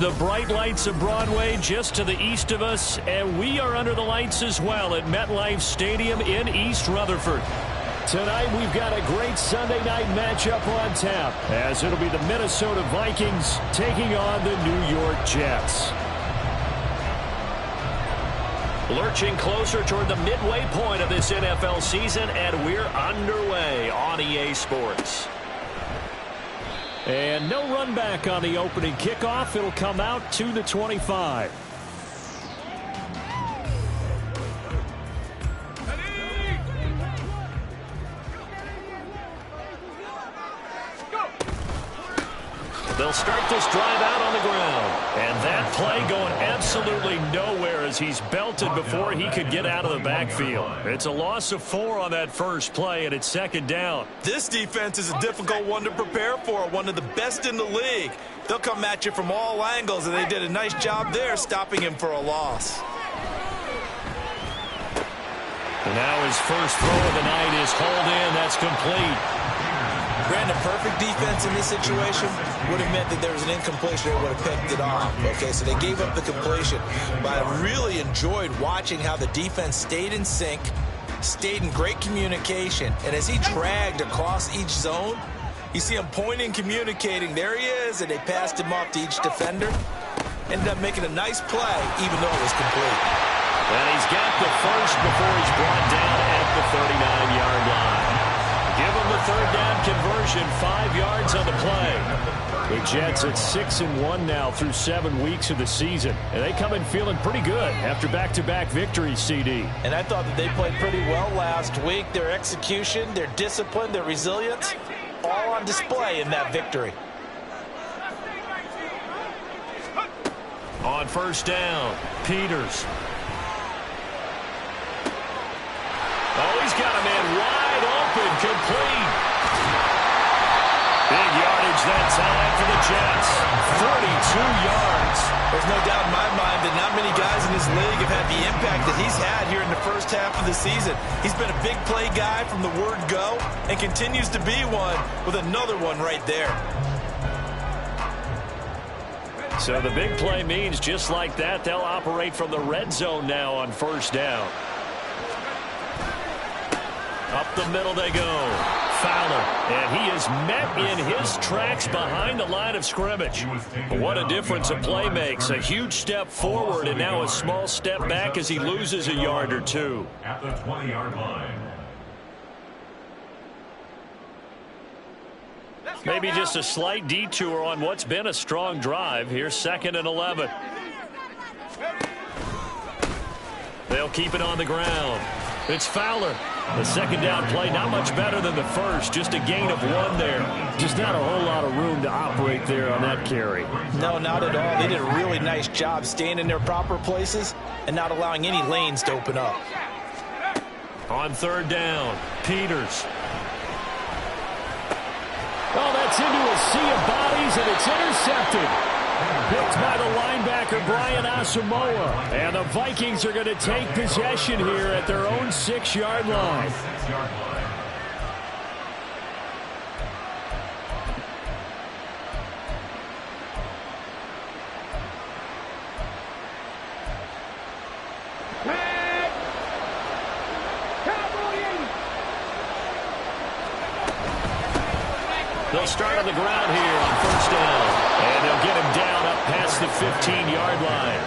The bright lights of Broadway just to the east of us, and we are under the lights as well at MetLife Stadium in East Rutherford. Tonight we've got a great Sunday night matchup on tap, as it'll be the Minnesota Vikings taking on the New York Jets. Lurching closer toward the midway point of this NFL season, and we're underway on EA Sports. And no run back on the opening kickoff. It'll come out to the 25. They'll start this drive out on the ground. And that play going absolutely nowhere as he's belted before he could get out of the backfield. It's a loss of 4 on that first play, and it's second down. This defense is a difficult one to prepare for, one of the best in the league. They'll come at you from all angles, and they did a nice job there stopping him for a loss. And now his first throw of the night is hauled in. That's complete. Brandon, perfect defense in this situation would have meant that there was an incompletion. They would have picked it off. Okay, so they gave up the completion. But I really enjoyed watching how the defense stayed in sync, stayed in great communication. And as he dragged across each zone, you see him pointing, communicating. There he is, and they passed him off to each defender. Ended up making a nice play, even though it was complete. And he's got the first before he's brought down at the 39-yard line. Give him the third down conversion, 5 yards on the play. The Jets at 6-1 now through 7 weeks of the season. And they come in feeling pretty good after back-to-back victories, CD. And I thought that they played pretty well last week. Their execution, their discipline, their resilience, all on display in that victory. On first down, Peters. Oh, he's got a man wide open, complete. Big yardage that time for the Jets. 42 yards. There's no doubt in my mind that not many guys in this league have had the impact that he's had here in the first half of the season. He's been a big play guy from the word go and continues to be one with another one right there. So the big play means just like that, they'll operate from the red zone now on first down. Up the middle they go. Fowler. And he is met in his tracks behind the line of scrimmage. What a difference a play makes. A huge step forward and now a small step back as he loses a yard or two. At the 20-yard line. Maybe just a slight detour on what's been a strong drive. Here's 2nd and 11. They'll keep it on the ground. It's Fowler. The second down play, not much better than the first. Just a gain of 1 there. Just not a whole lot of room to operate there on that carry. No, not at all. They did a really nice job staying in their proper places and not allowing any lanes to open up. On third down, Peters. Oh, that's into a sea of bodies, and it's intercepted. Picked by the linebacker, Brian Asamoah. And the Vikings are going to take possession here at their own 6-yard line. They'll start on the ground here on first down. And they'll get him down up past the 15-yard line.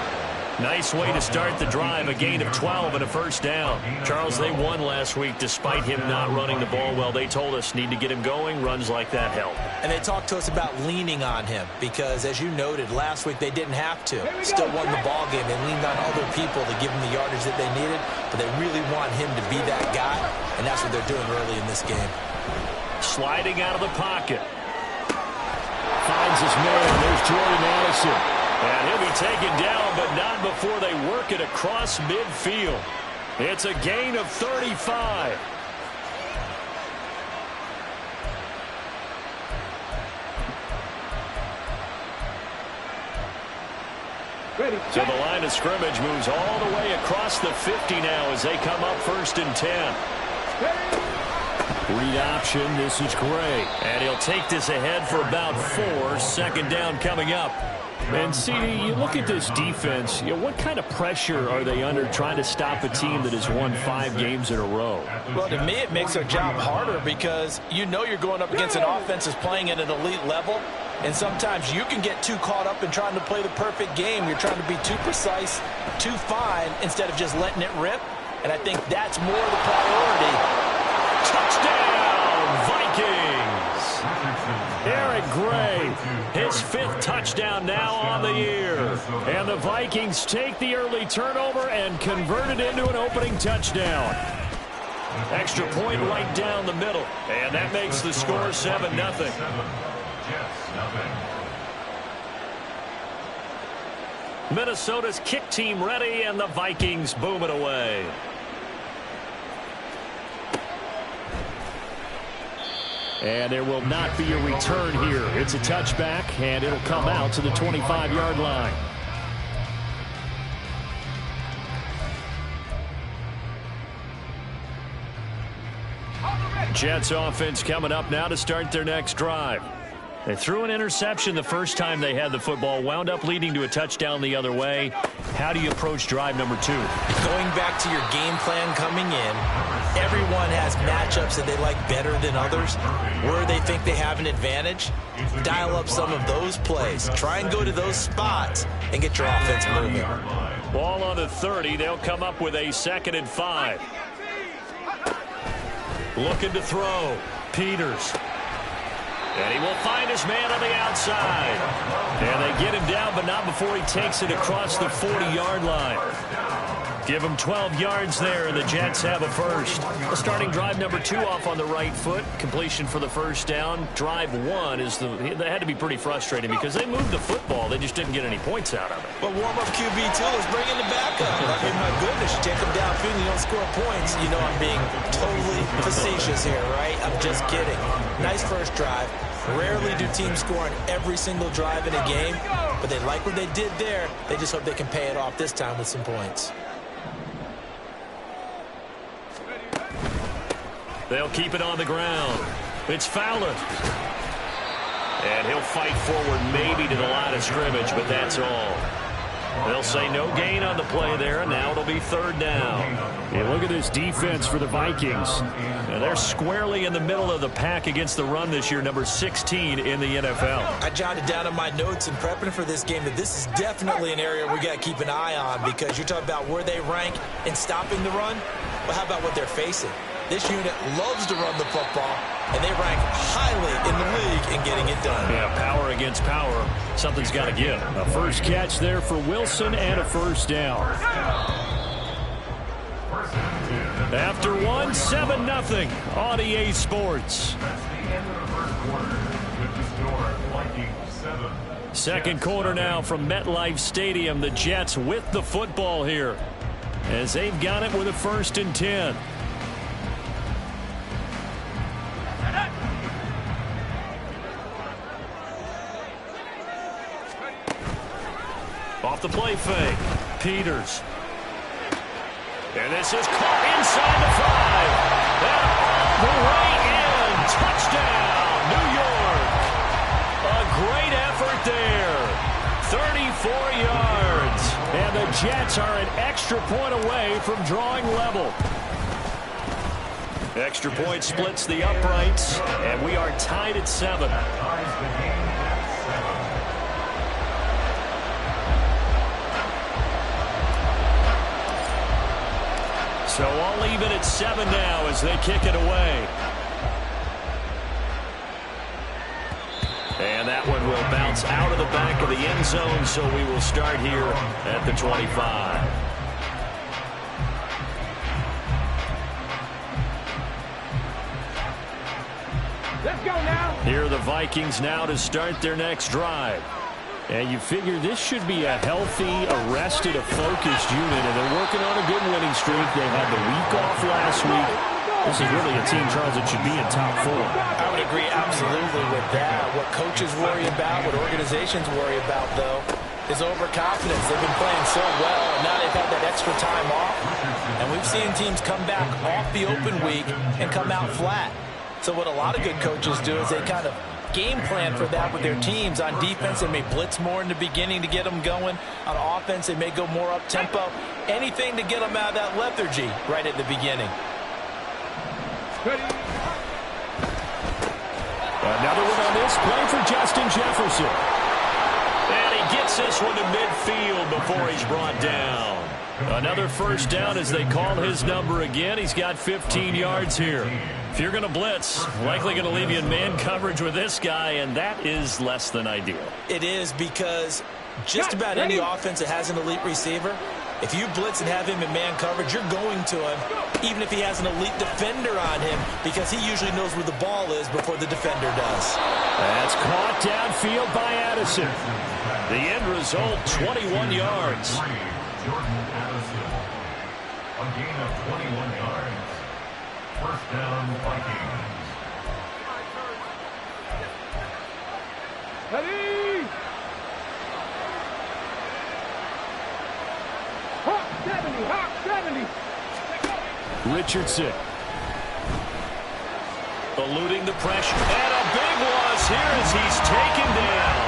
Nice way to start the drive, a gain of 12 and a first down. Charles, they won last week despite him not running the ball well. They told us need to get him going. Runs like that help. And they talked to us about leaning on him because, as you noted, last week they didn't have to. Still won the ball game. They leaned on other people to give them the yardage that they needed, but they really want him to be that guy, and that's what they're doing early in this game. Sliding out of the pocket. Finds his man. There's Jordan Addison. And he'll be taken down, but not before they work it across midfield. It's a gain of 35. So the line of scrimmage moves all the way across the 50 now as they come up 1st and 10. Read option, this is Gray. And he'll take this ahead for about 4. Second down coming up. And, CD, you look at this defense, what kind of pressure are they under trying to stop a team that has won 5 games in a row? Well, to me, it makes their job harder because you're going up against an offense that's playing at an elite level. And sometimes you can get too caught up in trying to play the perfect game. You're trying to be too precise, too fine, instead of just letting it rip. And I think that's more the priority. Touchdown, Vikings! Eric Gray, his 5th touchdown now on the year. And the Vikings take the early turnover and convert it into an opening touchdown. Extra point right down the middle. And that makes the score 7-0. Minnesota's kick team ready, and the Vikings boom it away. And there will not be a return here. It's a touchback, and it'll come out to the 25-yard line. Jets offense coming up now to start their next drive. They threw an interception the first time they had the football, wound up leading to a touchdown the other way. How do you approach drive number 2? Going back to your game plan coming in, everyone has matchups that they like better than others. Where they think they have an advantage, dial up some of those plays. Try and go to those spots and get your offense moving. Ball on the 30. They'll come up with a 2nd and 5. Looking to throw. Peters. And he will find his man on the outside. And they get him down, but not before he takes it across the 40-yard line. Give him 12 yards there, and the Jets have a first. Starting drive number 2 off on the right foot. Completion for the first down. Drive 1 that had to be pretty frustrating because they moved the football. They just didn't get any points out of it. But warm-up QB2 is bringing the backup. I mean, my goodness, you take them downfield and you don't score points. You know I'm being totally facetious here, right? I'm just kidding. Nice first drive. Rarely do teams score on every single drive in a game, but they like what they did there. They just hope they can pay it off this time with some points. They'll keep it on the ground. It's Fowler. And he'll fight forward maybe to the line of scrimmage, but that's all. They'll say no gain on the play there, and now it'll be 3rd down. Yeah, look at this defense for the Vikings. And they're squarely in the middle of the pack against the run this year, number 16 in the NFL. I jotted down in my notes in prepping for this game that this is definitely an area we got to keep an eye on because you're talking about where they rank in stopping the run. But how about what they're facing? This unit loves to run the football, and they rank highly in the league in getting it done. Yeah, power against power. Something's got to give. A first catch there for Wilson and a first down. After 1, 7-0 on EA Sports. Second quarter now from MetLife Stadium. The Jets with the football here as they've got it with a 1st and 10. Off the play fake. Peters. And this is caught inside the 5. And all the way in. Touchdown, New York. A great effort there. 34 yards. And the Jets are an extra point away from drawing level. Extra point splits the uprights. And we are tied at 7. So all even at 7 now as they kick it away. And that one will bounce out of the back of the end zone, so we will start here at the 25. Let's go now. Here are the Vikings now to start their next drive. And you figure this should be a healthy, arrested, a focused unit, and they're working on a good winning streak. They had the week off last week. This is really a team, Charles, that should be in top 4. I would agree absolutely with that. What coaches worry about, what organizations worry about, though, is overconfidence. They've been playing so well, and now they've had that extra time off. And we've seen teams come back off the open week and come out flat. So what a lot of good coaches do is they kind of game plan for that with their teams. On defense, they may blitz more in the beginning to get them going. On offense, they may go more up-tempo. Anything to get them out of that lethargy right at the beginning. Another one on this play for Justin Jefferson. And he gets this one to midfield before he's brought down. Another first down as they call his number again. He's got 15 yards here. If you're going to blitz, likely going to leave you in man coverage with this guy, and that is less than ideal. It is, because just about any offense that has an elite receiver, if you blitz and have him in man coverage, you're going to him, even if he has an elite defender on him, because he usually knows where the ball is before the defender does. That's caught downfield by Addison. The end result, 21 yards. Jordan Addison. A gain of 21 yards. First down, Vikings. Ready? Hawk 70, Hawk 70. Richardson. Eluding the pressure. And a big loss here as he's taken down.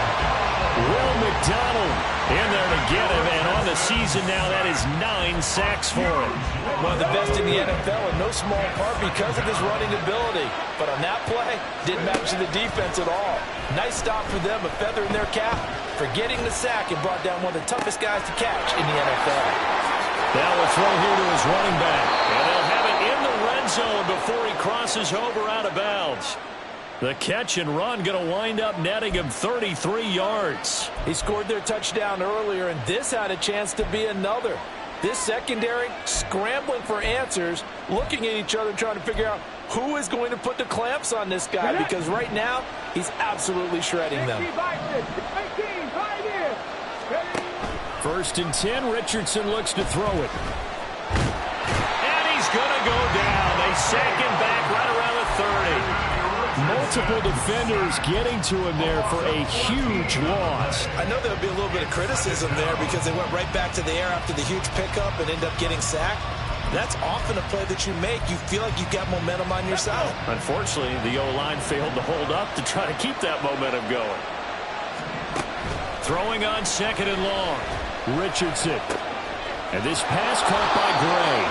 Will McDonald in there to get him, and on the season now, that is 9 sacks for him. One of the best in the NFL, in no small part because of his running ability. But on that play, didn't match the defense at all. Nice stop for them, a feather in their cap for getting the sack and brought down one of the toughest guys to catch in the NFL. Now a throw here to his running back, and they'll have it in the red zone before he crosses over out of bounds. The catch and run going to wind up netting him 33 yards. He scored their touchdown earlier, and this had a chance to be another. This secondary scrambling for answers, looking at each other, trying to figure out who is going to put the clamps on this guy, because right now he's absolutely shredding them. First and 10, Richardson looks to throw it. And he's going to go down. They sack him back right around the 30. Multiple defenders getting to him there for a huge loss. I know there'll be a little bit of criticism there because they went right back to the air after the huge pickup and ended up getting sacked. That's often a play that you make. You feel like you've got momentum on your side. Unfortunately, the O-line failed to hold up to try to keep that momentum going. Throwing on second and long. Richardson. And this pass caught by Gray.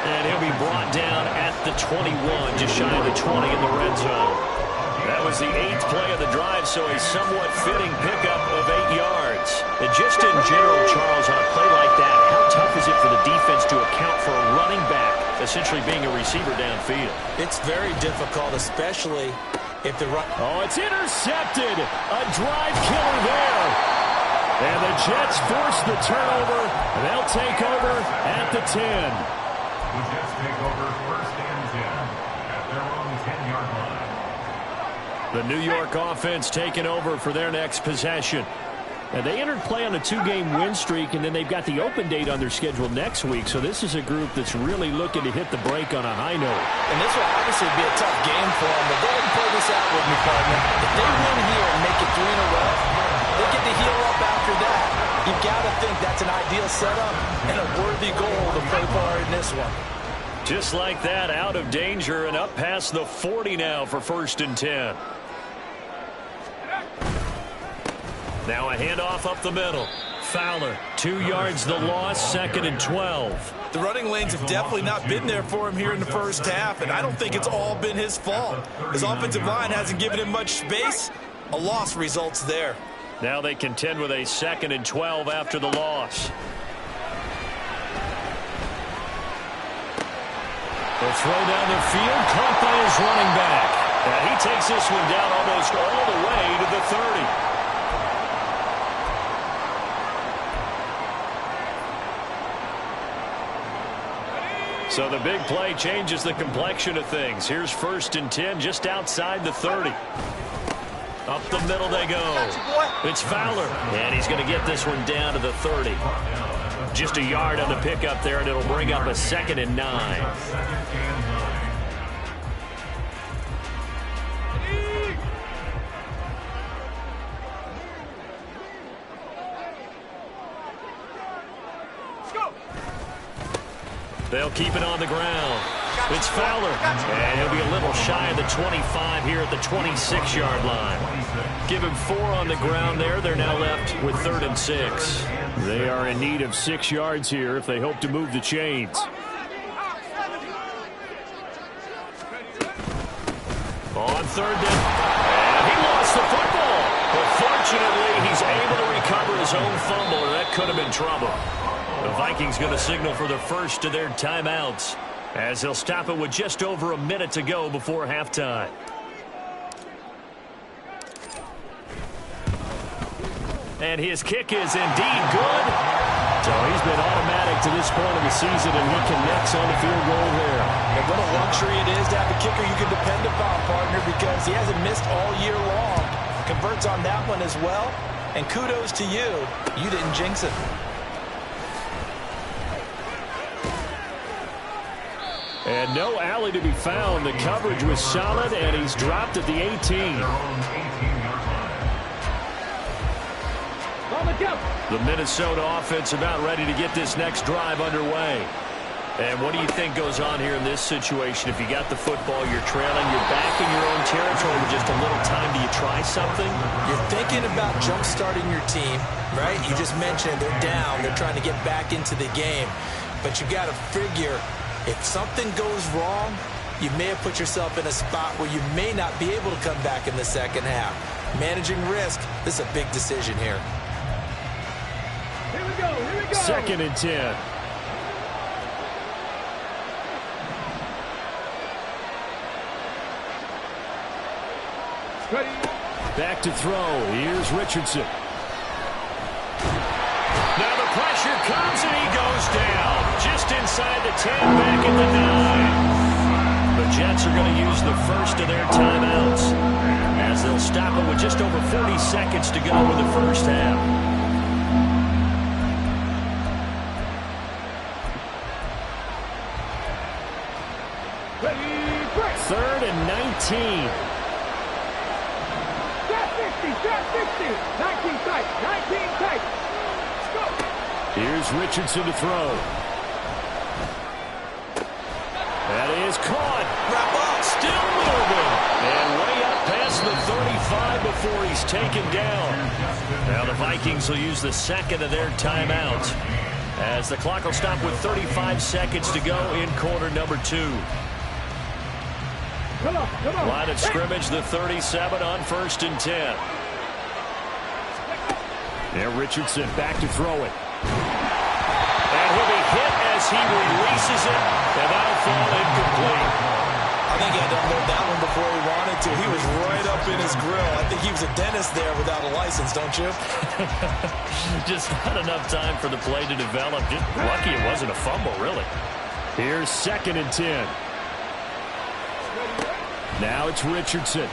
And he'll be brought down at the 21, just shy of the 20 in the red zone. That was the 8th play of the drive, so a somewhat fitting pickup of 8 yards. And just in general, Charles, on a play like that, how tough is it for the defense to account for a running back essentially being a receiver downfield? It's very difficult, especially if the run... Oh, it's intercepted. A drive killer there. And the Jets force the turnover. They'll take over at the 10. The Jets take over first and 10 at their own 10-yard line. The New York offense taking over for their next possession. And they entered play on a 2-game win streak, and then they've got the open date on their schedule next week. So this is a group that's really looking to hit the break on a high note. And this will obviously be a tough game for them, but go ahead and play this out with me, partner. If they win here and make it 3 in a row, they get to heal up after that. You've got to think that's an ideal setup and a worthy goal to play for in this one. Just like that, out of danger and up past the 40 now for first and 10. Now a handoff up the middle. Fowler, 2 yards the loss, second and 12. The running lanes have definitely not been there for him here in the first half, and I don't think it's all been his fault. His offensive line hasn't given him much space. A loss results there. Now they contend with a second and 12 after the loss. The throw down the field, caught by his running back. And he takes this one down almost all the way to the 30. So the big play changes the complexion of things. Here's first and 10 just outside the 30. Up the middle they go. It's Fowler. And he's going to get this one down to the 30. Just a yard on the pickup there, and it'll bring up a second and 9. They'll keep it on the ground. It's Fowler, and he'll be a little shy of the 25 here at the 26-yard line. Give him 4 on the ground there. They're now left with 3rd and 6. They are in need of 6 yards here if they hope to move the chains. On 3rd down, and he lost the football. But fortunately, he's able to recover his own fumble, and that could have been trouble. The Vikings going to signal for the first of their timeouts, as they'll stop it with just over a minute to go before halftime. And his kick is indeed good. So he's been automatic to this point of the season, and he connects on the field goal there. And what a luxury it is to have a kicker you can depend upon, partner, because he hasn't missed all year long. Converts on that one as well. And kudos to you. You didn't jinx it. And no alley to be found. The coverage was solid, and he's dropped at the 18. The Minnesota offense about ready to get this next drive underway. And what do you think goes on here in this situation? If you got the football, you're trailing, you're back in your own territory with just a little time. Do you try something? You're thinking about jump-starting your team, right? You just mentioned they're down. They're trying to get back into the game. But you got to figure, if something goes wrong, you may have put yourself in a spot where you may not be able to come back in the second half. Managing risk, this is a big decision here. Here we go. 2nd and 10. Ready. Back to throw. Here's Richardson. Now the pressure comes, and he goes down. Just inside the 10, back at the 9. The Jets are going to use the first of their timeouts, as they'll stop it with just over 40 seconds to go in the first half. Ready. Break. 3rd and 19. Shot 60. 19 tight. 19 tight. Let's go. Here's Richardson to throw. That is caught. Wrap up. Still moving. And way up past the 35 before he's taken down. Now the Vikings will use the second of their timeouts, as the clock will stop with 35 seconds to go in quarter number 2. Come on. Line of scrimmage, the 37 on 1st and 10. There, Richardson back to throw it. And he'll be hit as he releases it, and that'll fall incomplete. I think he had to unload that one before he wanted to. He was right up in his grill. I think he was a dentist there without a license, don't you? Just not enough time for the play to develop. Just lucky it wasn't a fumble, really. Here's 2nd and 10. Now it's Richardson.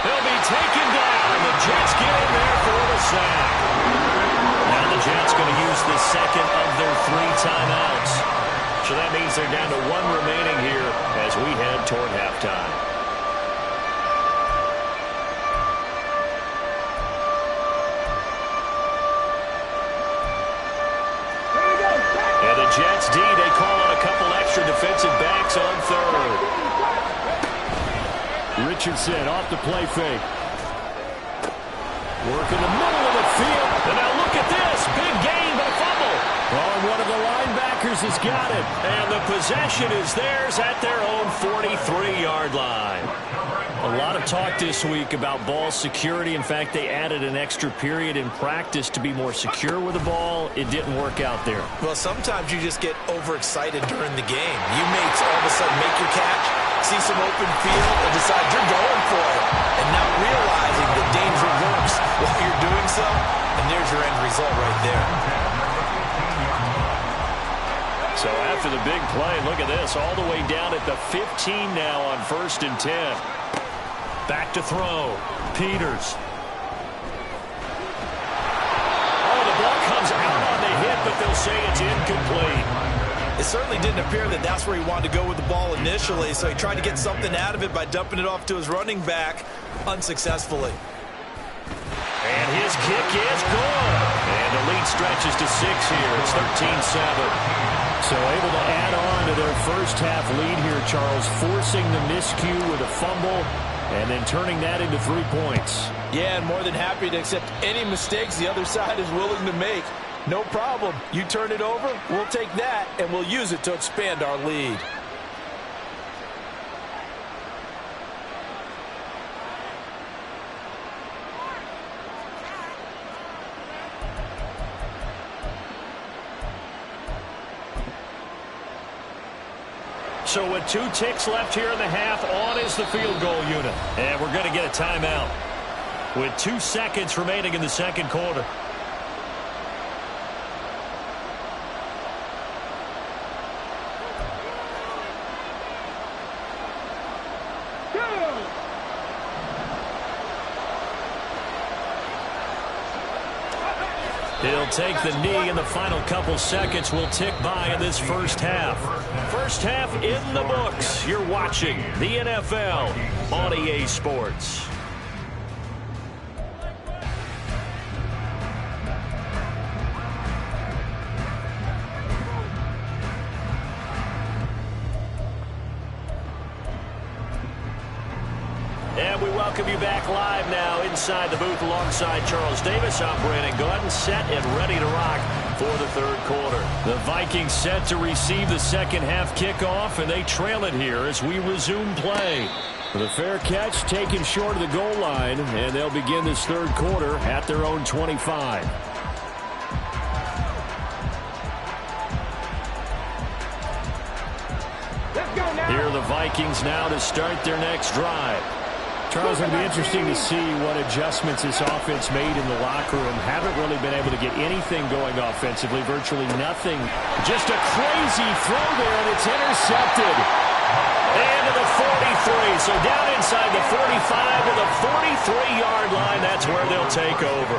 He'll be taken down. The Jets get in there for the sack. Now the Jets going to use the second of their 3 timeouts. So that means they're down to 1 remaining here as we head toward halftime. And the Jets D, they call on a couple extra defensive backs on 3rd. Richardson off the play fake. Work in the middle of the field. And now look at this. Big gain, but a fumble. Oh, and one of the linebackers has got it. And the possession is theirs at their own 43-yard line. A lot of talk this week about ball security. In fact, they added an extra period in practice to be more secure with the ball. It didn't work out there. Well, sometimes you just get overexcited during the game. You may all of a sudden make your catch, see some open field, and decide you're going for it, and not realizing the danger lurks while you're doing so, and there's your end result right there. So after the big play, look at this, all the way down at the 15 now on 1st and 10. Back to throw. Peters. Oh, the ball comes out on the hit, but they'll say it's incomplete. It certainly didn't appear that that's where he wanted to go with the ball initially, so he tried to get something out of it by dumping it off to his running back unsuccessfully. And his kick is good. And the lead stretches to 6 here. It's 13-7. So able to add on to their first half lead here, Charles, forcing the miscue with a fumble and then turning that into 3 points. Yeah, and more than happy to accept any mistakes the other side is willing to make. No problem. You turn it over, we'll take that, and we'll use it to expand our lead. So with 2 ticks left here in the half, on is the field goal unit. And we're going to get a timeout with 2 seconds remaining in the second quarter. He'll take the knee, and the final couple seconds will tick by in this first half. First half in the books. You're watching the NFL on EA Sports. And we welcome you back live now inside the booth alongside Charles Davis. I'm Brandon Gordon, set and ready to rock for the third quarter. The Vikings set to receive the second half kickoff, and they trail it here as we resume play. The fair catch taken short of the goal line, and they'll begin this third quarter at their own 25. Here are the Vikings now to start their next drive. Charles, it'll be interesting to see what adjustments this offense made in the locker room. Haven't really been able to get anything going offensively, virtually nothing. Just a crazy throw there, and it's intercepted. And to the 43, so down inside the 45 to the 43-yard line. That's where they'll take over.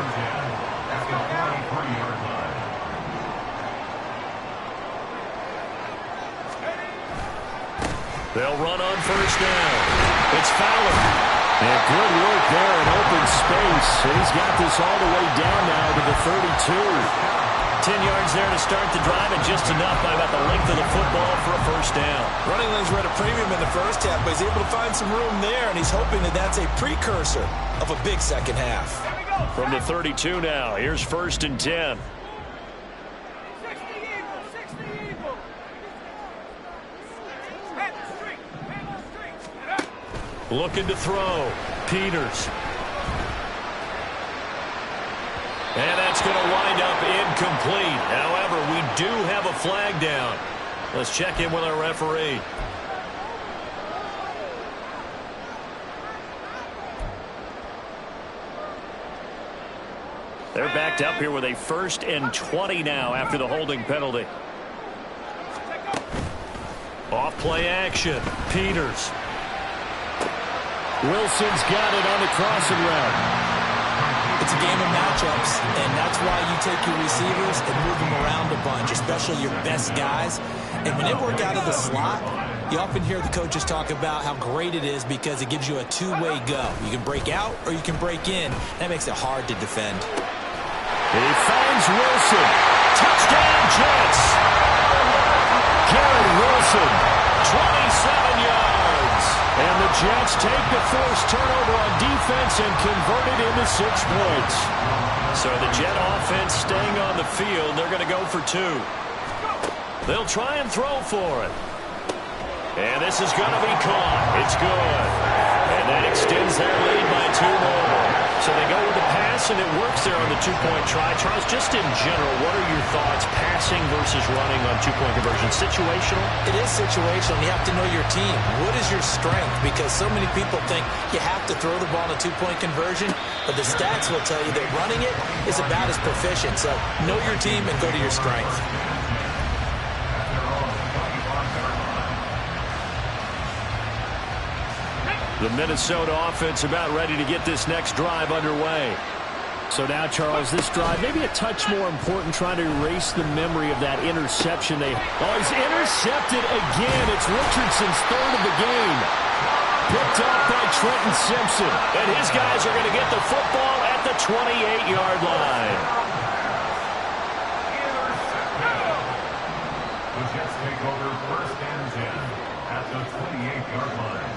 They'll run on first down. It's Fowler. And good work there in open space. And he's got this all the way down now to the 32. 10 yards there to start the drive, and just enough by about the length of the football for a first down. Running lanes were at a premium in the first half, but he's able to find some room there, and he's hoping that that's a precursor of a big second half. From the 32 now, here's first and 10. Looking to throw. Peters. And that's going to wind up incomplete. However, we do have a flag down. Let's check in with our referee. They're backed up here with a first and 20 now after the holding penalty. Off play action. Peters. Wilson's got it on the crossing route. It's a game of matchups, and that's why you take your receivers and move them around a bunch, especially your best guys. And when they work out of the slot, you often hear the coaches talk about how great it is because it gives you a two-way go. You can break out or you can break in. That makes it hard to defend. He finds Wilson. Touchdown, Jets. Garrett Wilson, 27 yards. And the Jets take the forced turnover on defense and convert it into 6 points. So the Jet offense staying on the field. They're going to go for 2. They'll try and throw for it. And this is going to be caught. It's good. And that extends their lead by 2 more. So they go with the pass, and it works there on the 2-point try. Charles, just in general, what are your thoughts passing versus running on 2-point conversion? Situational? It is situational. You have to know your team. What is your strength? Because so many people think you have to throw the ball in a 2-point conversion, but the stats will tell you that running it is about as proficient. So know your team and go to your strength. The Minnesota offense about ready to get this next drive underway. So now, Charles, this drive maybe a touch more important, trying to erase the memory of that interception. He's intercepted again. It's Richardson's 3rd of the game. Picked up by Trenton Simpson. And his guys are going to get the football at the 28-yard line. take over first and 10 at the 28-yard line.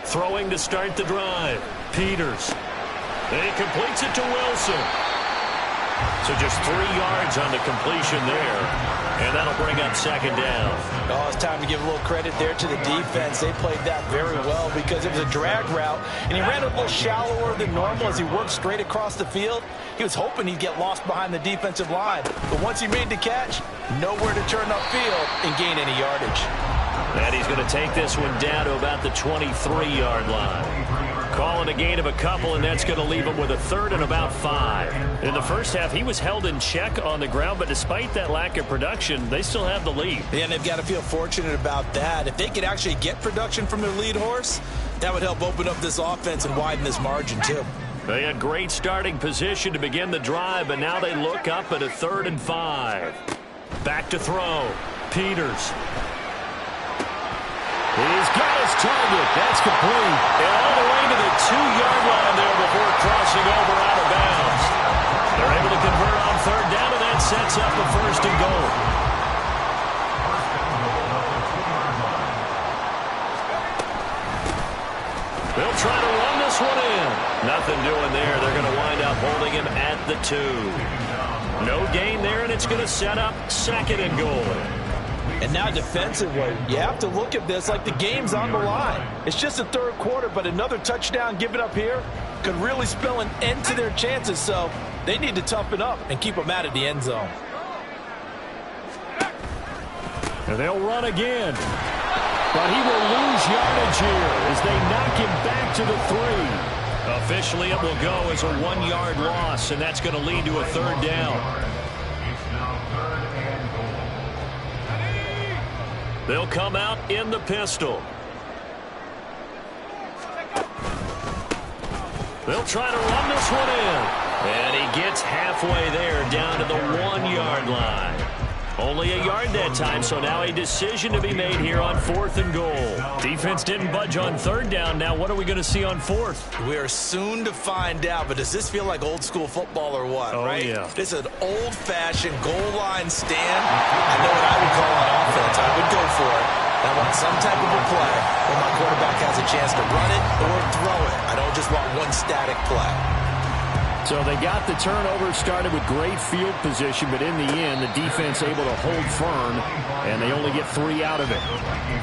Throwing to start the drive. Peters. And he completes it to Wilson. So just 3 yards on the completion there. And that'll bring up second down. Oh, it's time to give a little credit there to the defense. They played that very well because it was a drag route, and he ran a little shallower than normal as he worked straight across the field. He was hoping he'd get lost behind the defensive line. But once he made the catch, nowhere to turn upfield and gain any yardage. And he's going to take this one down to about the 23-yard line. Calling a gain of a couple, and that's going to leave him with a third and about 5. In the first half, he was held in check on the ground, but despite that lack of production, they still have the lead. Yeah, and they've got to feel fortunate about that. If they could actually get production from their lead horse, that would help open up this offense and widen this margin, too. They had great starting position to begin the drive, but now they look up at a 3rd and 5. Back to throw. Peters. He's got his target. That's complete. And all the way to the 2-yard line there before crossing over out of bounds. They're able to convert on 3rd down, and that sets up a 1st and goal. They'll try to run this one in. Nothing doing there. They're going to wind up holding him at the 2. No gain there, and it's going to set up 2nd and goal. And now defensively, you have to look at this like the game's on the line. It's just the 3rd quarter, but another touchdown given up here could really spell an end to their chances, so they need to toughen up and keep them out of the end zone. And they'll run again. But he will lose yardage here as they knock him back to the 3. Officially, it will go as a 1-yard loss, and that's going to lead to a 3rd down. They'll come out in the pistol. They'll try to run this one in. And he gets halfway there down to the 1-yard line. Only a yard that time, so now a decision to be made here on 4th and goal. Defense didn't budge on 3rd down. Now what are we going to see on 4th? We are soon to find out, but does this feel like old school football or what, right? Yeah. This is an old-fashioned goal line stand. I know what I would call on offense. I would go for it. I want some type of a play where my quarterback has a chance to run it or throw it. I don't just want one static play. So they got the turnover started with great field position, but in the end, the defense able to hold firm, and they only get 3 out of it.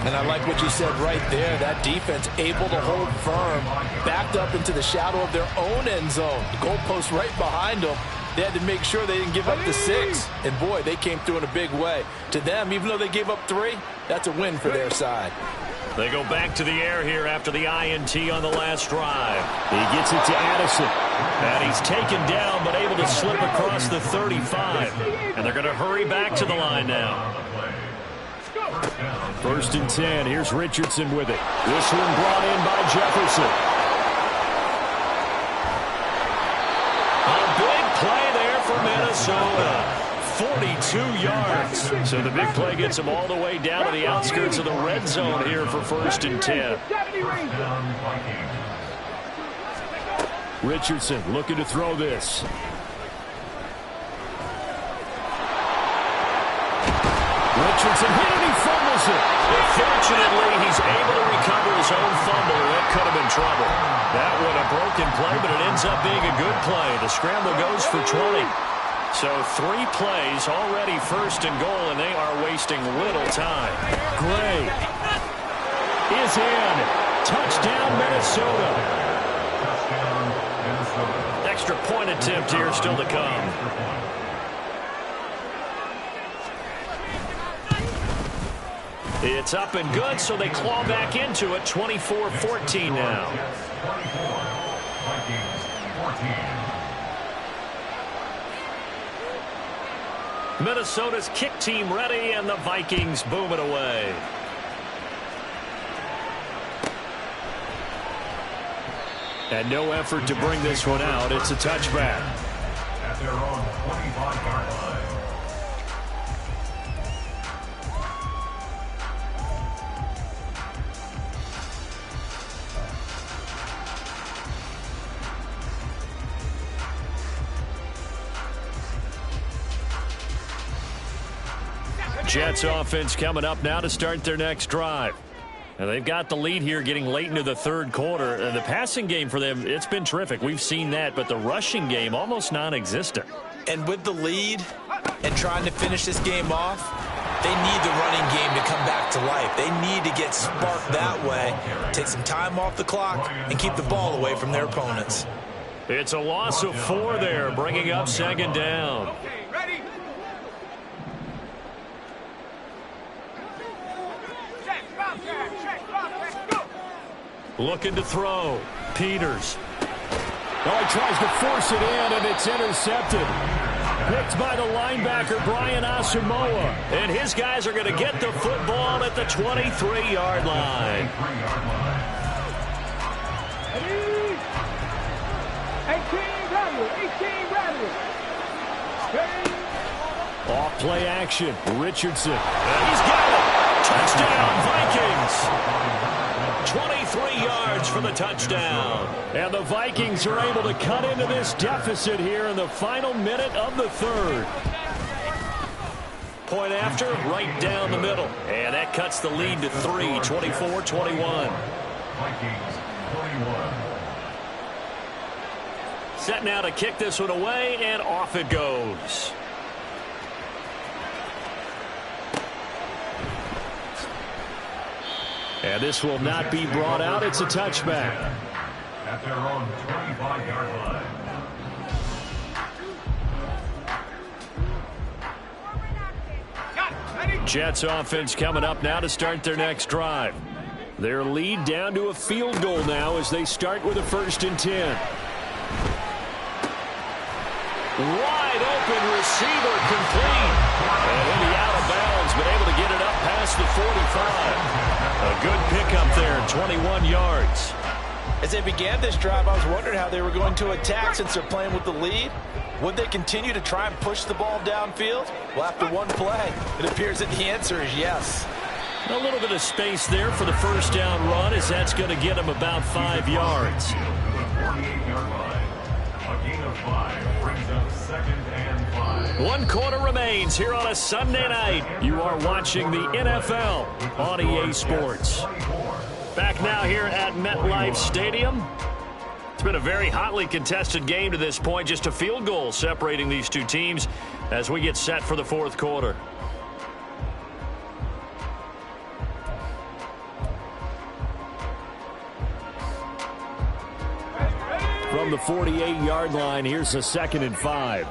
And I like what you said right there. That defense able to hold firm, backed up into the shadow of their own end zone. The goalpost right behind them. They had to make sure they didn't give up the 6. And, boy, they came through in a big way. To them, even though they gave up 3, that's a win for their side. They go back to the air here after the INT on the last drive. He gets it to Addison. And he's taken down but able to slip across the 35. And they're going to hurry back to the line now. 1st and 10. Here's Richardson with it. This one brought in by Jefferson. A big play there for Minnesota. 42 yards. So the big play gets them all the way down to the outskirts of the red zone here for 1st and 10. Richardson looking to throw this. Richardson hit and he fumbles it. But fortunately, he's able to recover his own fumble. That could have been trouble. That would have broken play, but it ends up being a good play. The scramble goes for 20. So 3 plays already 1st and goal, and they are wasting little time. Gray is in. Touchdown, Minnesota. Extra point attempt here still to come. It's up and good, so they claw back into it. 24-14 now. Minnesota's kick team ready, and the Vikings boom it away. And no effort to bring this one out. It's a touchback. At their own 25-yard line. Jets offense coming up now to start their next drive. And they've got the lead here getting late into the third quarter. The passing game for them, it's been terrific. We've seen that, but the rushing game almost non-existent. And with the lead and trying to finish this game off, they need the running game to come back to life. They need to get sparked that way, take some time off the clock, and keep the ball away from their opponents. It's a loss of 4 there, bringing up second down. Okay, ready? Check, go! Looking to throw. Peters. Oh, he tries to force it in, and it's intercepted. Picked by the linebacker, Brian Asamoah. And his guys are going to get the football at the 23-yard line. 18 rattle. Off play action. Richardson. And he's got it. Touchdown, Vikings. 23 yards for the touchdown. And the Vikings are able to cut into this deficit here in the final minute of the third. Point after, right down the middle. And that cuts the lead to 3, 24-21. Vikings 21. Set now to kick this one away, and off it goes. And this will not be brought out. It's a touchback. At their own 25-yard line. Jets offense coming up now to start their next drive. Their lead down to a field goal now as they start with a 1st and 10. Wide open receiver complete. And he'll be out of bounds, but able to get it up past the 45. A good pickup there, 21 yards. As they began this drive, I was wondering how they were going to attack since they're playing with the lead. Would they continue to try and push the ball downfield? Well, after one play, it appears that the answer is yes. A little bit of space there for the first down run, as that's going to get them about 5 yards. 48-yard line. A gain of 5 brings up 2nd and 5. 1 quarter remains here on a Sunday night. You are watching the NFL on EA Sports. Back now here at MetLife Stadium. It's been a very hotly contested game to this point. Just a field goal separating these two teams as we get set for the 4th quarter. From the 48-yard line, here's a 2nd and 5.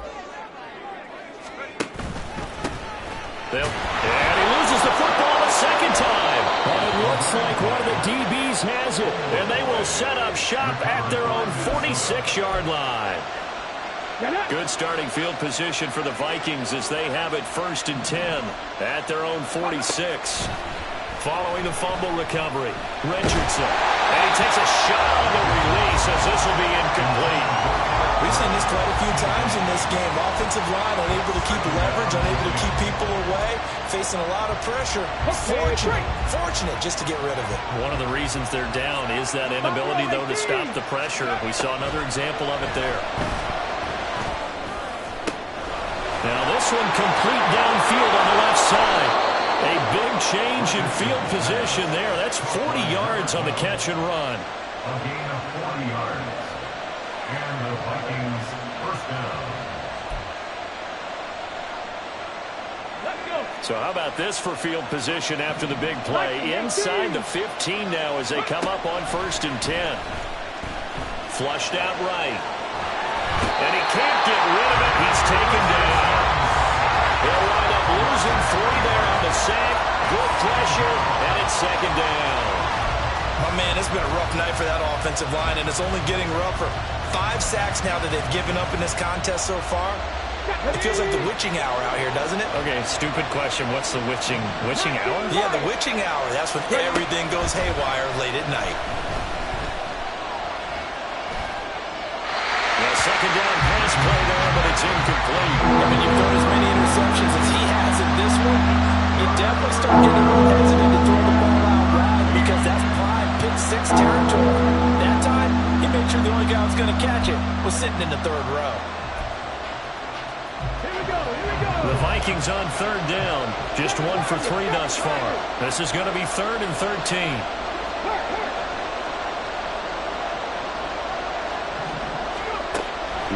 And he loses the football a second time. And it looks like one of the DBs has it. And they will set up shop at their own 46-yard line. Good starting field position for the Vikings as they have it 1st and 10 at their own 46. Following the fumble recovery, Richardson. And he takes a shot on the release as this will be incomplete. We've seen this quite a few times in this game. Offensive line unable to keep leverage, unable to keep people away, facing a lot of pressure. Fortunate just to get rid of it. One of the reasons they're down is that inability, though, to stop the pressure. We saw another example of it there. Now this one complete downfield on the left side. A big change in field position there. That's 40 yards on the catch and run. A gain of 40 yards. And the Vikings 1st down. Let's go. So how about this for field position after the big play? Inside the 15 now as they come up on 1st and 10. Flushed out right. And he can't get rid of it. He's taken down. They'll wind up losing 3 there on the sack. Good pressure, and it's 2nd down. My man, it's been a rough night for that offensive line, and it's only getting rougher. 5 sacks now that they've given up in this contest so far. It feels like the witching hour out here, doesn't it? Okay, stupid question. What's the witching hour? Yeah, the witching hour. That's when everything goes haywire late at night. Yeah, 2nd down pass play there, but it's incomplete. I mean, you've thrown as many interceptions as he has in this one. You definitely start getting a little hesitant to throw the ball out wide because that's prime pick 6 territory. That time, he made sure the only guy who was going to catch it was sitting in the 3rd row. Here we go. The Vikings on third down. Just 1 for 3 thus far. This is going to be 3rd and 13.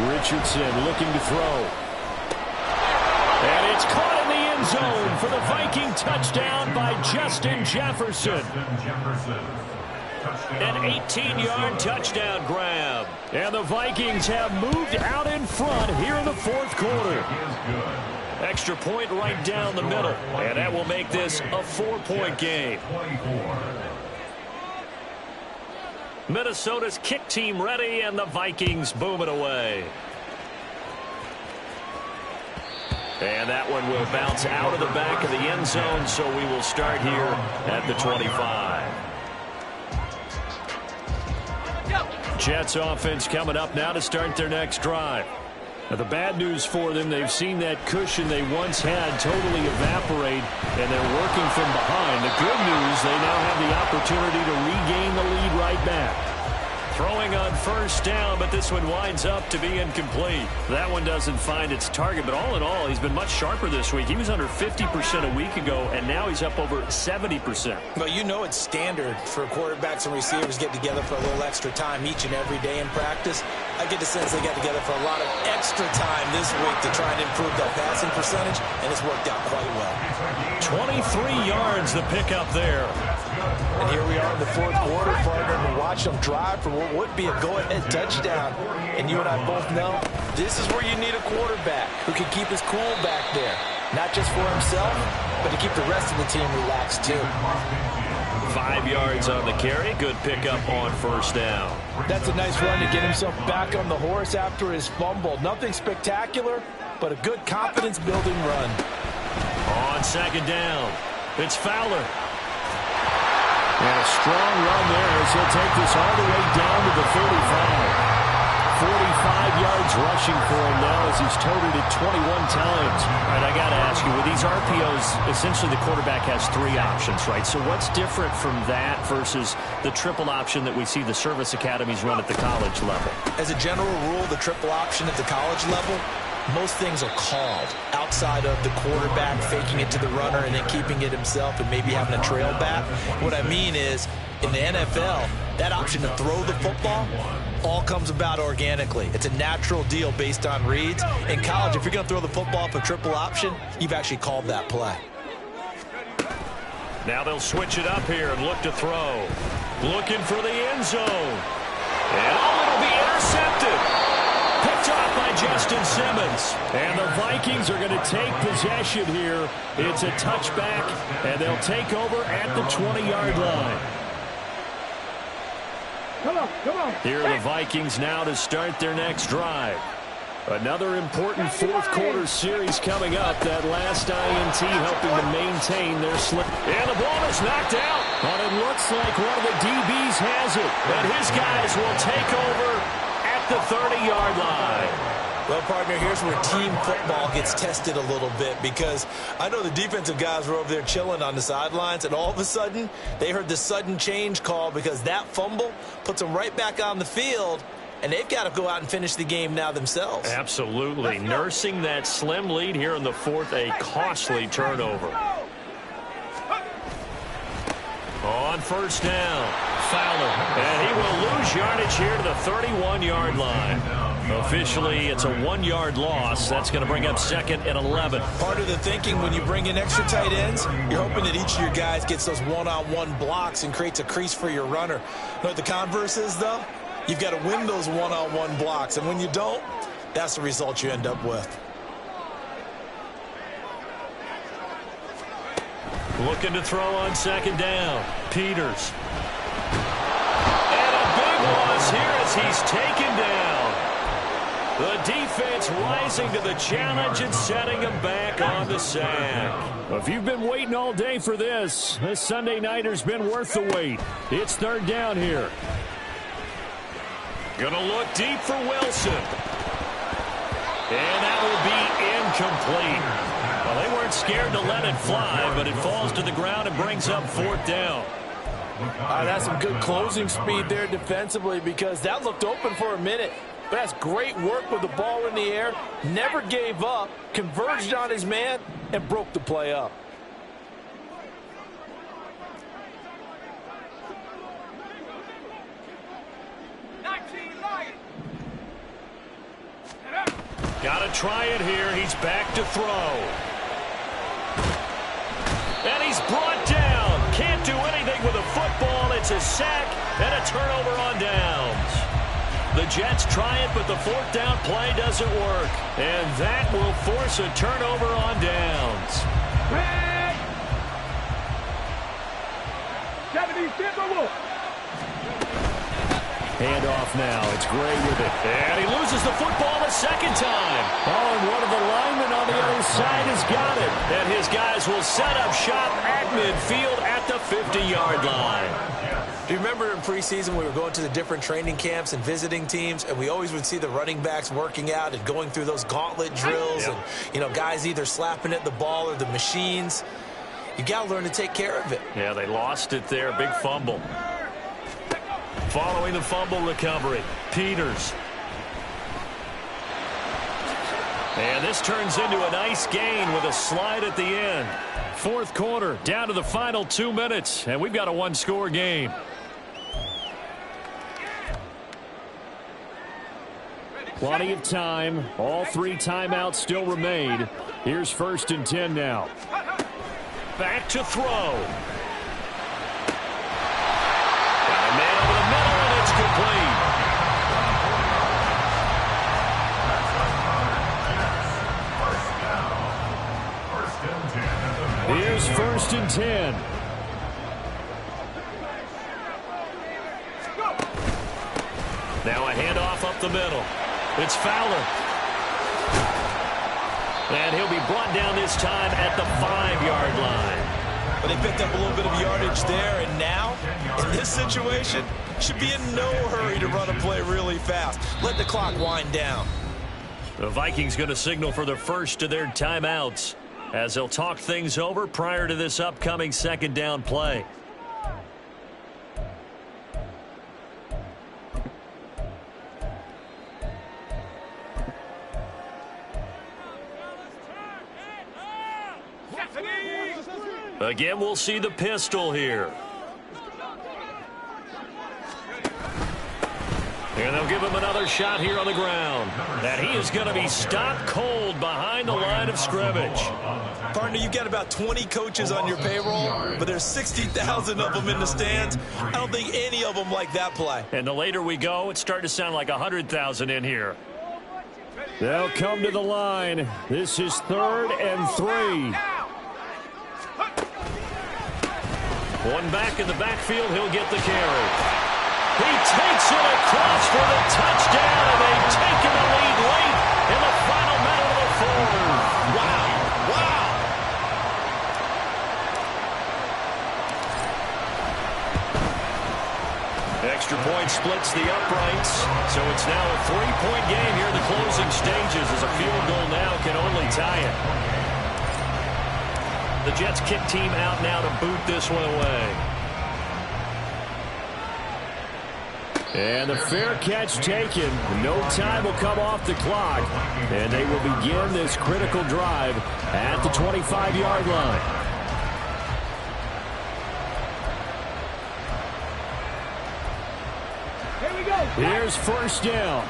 Richardson looking to throw. And it's caught in the end zone for the Viking touchdown by Justin Jefferson. An 18-yard touchdown grab. And the Vikings have moved out in front here in the 4th quarter. Extra point right down the middle. And that will make this a 4-point game. Minnesota's kick team ready, and the Vikings boom it away. And that one will bounce out of the back of the end zone, so we will start here at the 25. Jets offense coming up now to start their next drive. Now, the bad news for them, they've seen that cushion they once had totally evaporate, and they're working from behind. The good news, they now have the opportunity to regain the lead right back. Throwing on first down, but this one winds up to be incomplete. That one doesn't find its target, but all in all, he's been much sharper this week. He was under 50% a week ago, and now he's up over 70%. Well, you know it's standard for quarterbacks and receivers get together for a little extra time each and every day in practice. I get the sense they got together for a lot of extra time this week to try and improve that passing percentage, and it's worked out quite well. 23 yards the pickup there. And here we are in the 4th quarter, partner, and watch them drive for what would be a go-ahead touchdown. And you and I both know this is where you need a quarterback who can keep his cool back there. Not just for himself, but to keep the rest of the team relaxed too. 5 yards on the carry. Good pickup on first down. That's a nice run to get himself back on the horse after his fumble. Nothing spectacular, but a good confidence-building run. On second down, it's Fowler. And a strong run there as he'll take this all the way down to the 45. 45 yards rushing for him now as he's totaled it 21 times. All right, I got to ask you, with these RPOs, essentially the quarterback has 3 options, right? So what's different from that versus the triple option that we see the service academies run at the college level? As a general rule, the triple option at the college level, most things are called outside of the quarterback faking it to the runner and then keeping it himself and maybe having a trail back. What I mean is, in the NFL, that option to throw the football all comes about organically. It's a natural deal based on reads. In college, if you're going to throw the football for triple option, you've actually called that play. Now they'll switch it up here and look to throw. Looking for the end zone. And it'll be intercepted. Picked off by Justin Simmons. And the Vikings are going to take possession here. It's a touchback, and they'll take over at the 20-yard line. Come on. Here are the Vikings now to start their next drive. Another important 4th quarter series coming up. That last INT helping to maintain their slip. And the ball is knocked out. But it looks like one of the DBs has it. And his guys will take over at the 30-yard line. Well, partner, here's where team football gets tested a little bit, because I know the defensive guys were over there chilling on the sidelines, and all of a sudden they heard the sudden change call because that fumble puts them right back on the field, and they've got to go out and finish the game now themselves. Absolutely. Nursing that slim lead here in the 4th, a costly turnover. On first down, Fowler, and he will lose yardage here to the 31-yard line. Officially, it's a 1-yard loss. That's going to bring up 2nd and 11. Part of the thinking when you bring in extra tight ends, you're hoping that each of your guys gets those one-on-one blocks and creates a crease for your runner. You know what the converse is, though? You've got to win those one-on-one blocks, and when you don't, that's the result you end up with. Looking to throw on second down. Peters. And a big loss here as he's taken down. The defense rising to the challenge and setting him back on the sack. Well, if you've been waiting all day for this Sunday nighter's been worth the wait. It's 3rd down here. Gonna look deep for Wilson. And that will be incomplete. Well, they weren't scared to let it fly, but it falls to the ground and brings up 4th down. That's some good closing speed there defensively, because that looked open for a minute. But that's great work with the ball in the air. Never gave up, converged on his man, and broke the play up. Got to try it here. He's back to throw. And he's brought down. Can't do anything with a football. It's a sack and a turnover on downs. The Jets try it, but the fourth down play doesn't work. And that will force a turnover on downs. 70-10. Handoff now. It's Gray with it. And he loses the football a second time. Oh, and one of the linemen on the other side has got it. And his guys will set up shop at midfield at the 50-yard line. Do you remember in preseason we were going to the different training camps and visiting teams, and we always would see the running backs working out and going through those gauntlet drills, and, you know, guys either slapping at the ball or the machines. You got to learn to take care of it. Yeah, they lost it there. Big fumble. Following the fumble recovery, Peters. And this turns into a nice gain with a slide at the end. Fourth quarter, down to the final 2 minutes, and we've got a one-score game. Plenty of time. All 3 timeouts still remain. Here's 1st and 10 now. Back to throw. Complete. Here's 1st and 10. Now a handoff up the middle. It's Fowler. And he'll be brought down this time at the 5-yard line. But they picked up a little bit of yardage there, and now, in this situation, should be in no hurry to run a play really fast. Let the clock wind down. The Vikings going to signal for the first of their timeouts as they'll talk things over prior to this upcoming 2nd down play. Again, we'll see the pistol here. And they'll give him another shot here on the ground. And he is going to be stopped cold behind the line of scrimmage. Partner, you've got about 20 coaches on your payroll, but there's 60,000 of them in the stands. I don't think any of them like that play. And the later we go, it's starting to sound like 100,000 in here. They'll come to the line. This is 3rd and 3. One back in the backfield, he'll get the carry. He takes it across for the touchdown, and they've taken the lead late in the final minute of the 4th. Wow, wow. Extra point splits the uprights, so it's now a 3-point game here in the closing stages as a field goal now can only tie it. The Jets kick team out now to boot this one away. And the fair catch taken. No time will come off the clock. And they will begin this critical drive at the 25-yard line. Here we go. Here's 1st down.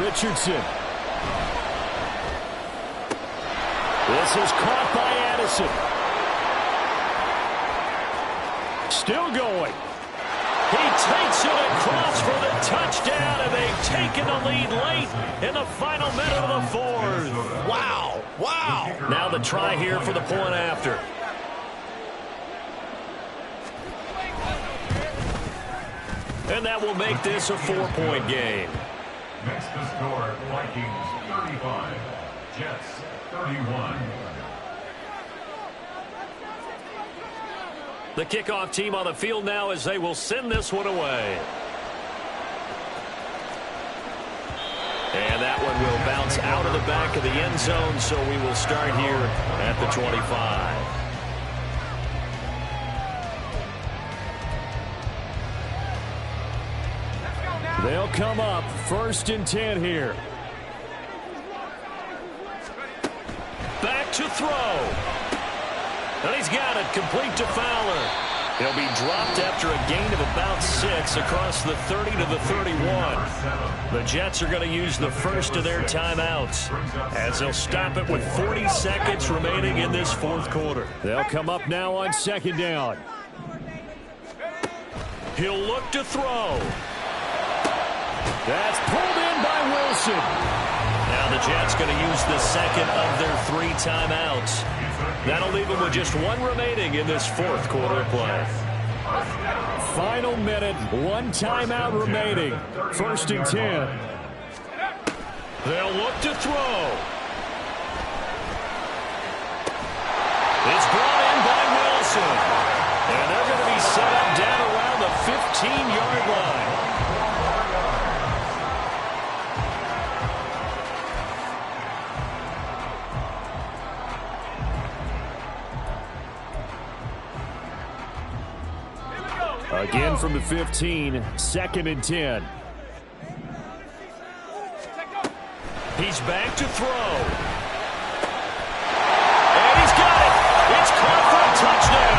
Richardson. This is caught by Addison. Still going. He takes it across for the touchdown, and they've taken the lead late in the final minute of the 4th. Wow, wow. Now the try here for the point after. And that will make this a 4-point game. Next to score, Vikings 35, Jets 31. The kickoff team on the field now as they will send this one away. And that one will bounce out of the back of the end zone, so we will start here at the 25. They'll come up 1st and 10 here. Back to throw. And he's got it, complete to Fowler. He'll be dropped after a gain of about 6 across the 30 to the 31. The Jets are going to use the first of their timeouts as they'll stop it with 40 seconds remaining in this 4th quarter. They'll come up now on 2nd down. He'll look to throw. That's pulled in by Wilson. Now the Jets going to use the second of their 3 timeouts. That'll leave them with just 1 remaining in this 4th quarter of play. Final minute, 1 timeout remaining. 1st and 10. They'll look to throw. It's brought in by Wilson. And they're going to be set up down around the 15-yard line. Again from the 15, 2nd and 10. He's back to throw. And he's got it. It's caught for a touchdown.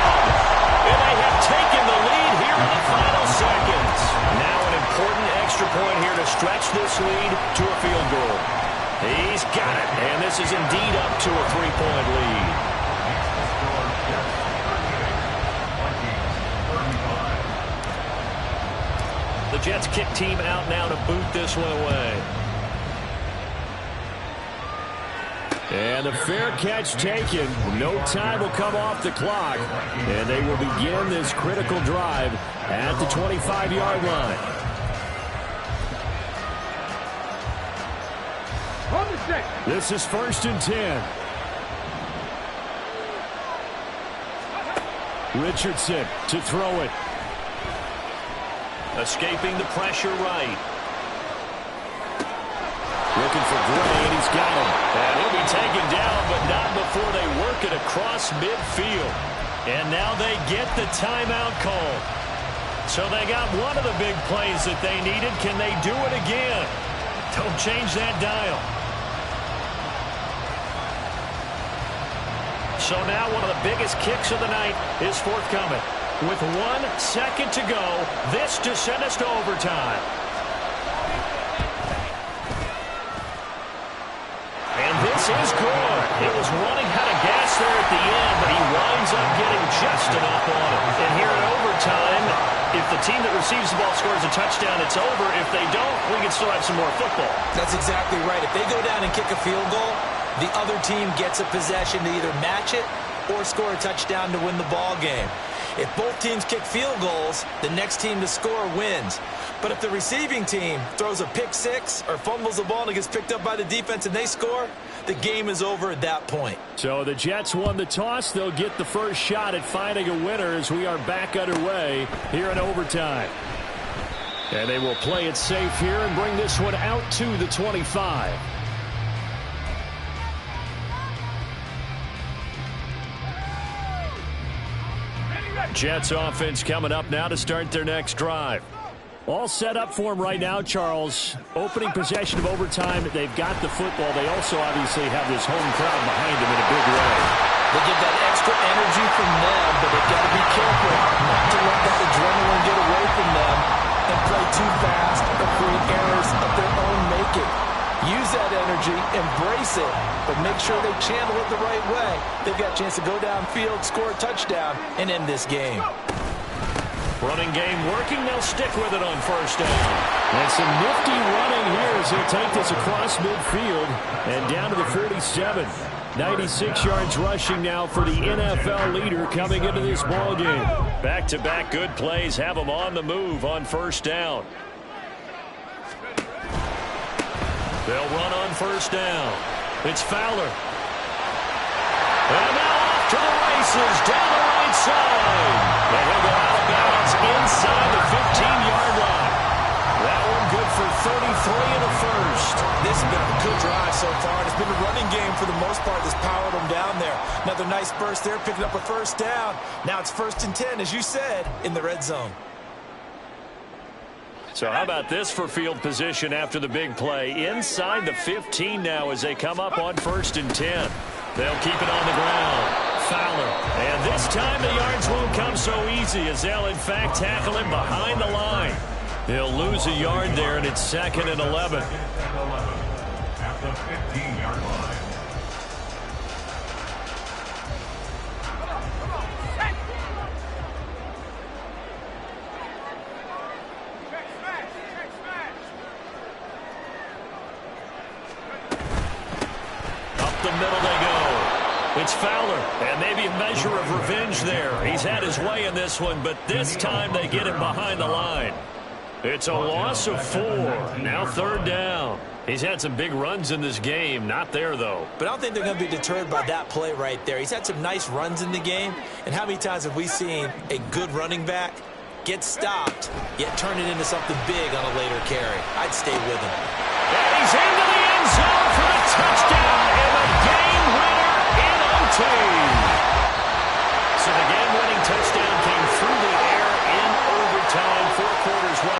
And they have taken the lead here in the final seconds. Now an important extra point here to stretch this lead to a field goal. He's got it. And this is indeed up to a 3-point lead. The Jets kick team out now to boot this one away. And the fair catch taken. No time will come off the clock. And they will begin this critical drive at the 25-yard line. On the 6. This is 1st and 10. Richardson to throw it. Escaping the pressure right. Looking for Gray, and he's got him. And he'll be taken down, but not before they work it across midfield. And now they get the timeout call. So they got one of the big plays that they needed. Can they do it again? Don't change that dial. So now one of the biggest kicks of the night is forthcoming. With 1 second to go, this to send us to overtime. And this is good. It was running out of gas there at the end, but he winds up getting just enough on it. And here in overtime, if the team that receives the ball scores a touchdown, it's over. If they don't, we can still have some more football. That's exactly right. If they go down and kick a field goal, the other team gets a possession to either match it or score a touchdown to win the ball game. If both teams kick field goals, the next team to score wins. But if the receiving team throws a pick 6 or fumbles the ball and it gets picked up by the defense and they score, the game is over at that point. So the Jets won the toss. They'll get the first shot at finding a winner as we are back underway here in overtime. And they will play it safe here and bring this one out to the 25. Jets offense coming up now to start their next drive. All set up for them right now, Charles. Opening possession of overtime. They've got the football. They also obviously have this home crowd behind them in a big way. They get that extra energy from them, but they've got to be careful not to let that adrenaline get away from them and play too fast or create errors of their own making. Use that energy, embrace it, but make sure they channel it the right way. They've got a chance to go downfield, score a touchdown, and end this game. Running game working. They'll stick with it on first down. And some nifty running here as he'll take this across midfield and down to the 47. 96 yards rushing now for the NFL leader coming into this ball game. Back-to-back good plays have them on the move on first down. They'll run on first down. It's Fowler. And now off to the races down the right side. And he'll go out of bounds inside the 15-yard line. That one good for 33 in the first. This has been a good drive so far. It's been a running game for the most part that's powered them down there. Another nice burst there, picking up a first down. Now it's 1st and 10, as you said, in the red zone. So how about this for field position after the big play? Inside the 15 now as they come up on 1st and 10. They'll keep it on the ground. Fowler. And this time the yards won't come so easy as they'll, in fact, tackle him behind the line. He'll lose a yard there, and it's 2nd and 11. At the 15-yard line. Up the middle they go. It's Fowler, and maybe a measure of revenge there. He's had his way in this one, but this time they get him behind the line. It's a loss of 4. Now 3rd down. He's had some big runs in this game. Not there, though. But I don't think they're going to be deterred by that play right there. He's had some nice runs in the game. And how many times have we seen a good running back get stopped, yet turn it into something big on a later carry? I'd stay with him. And he's into the end zone for the touchdown.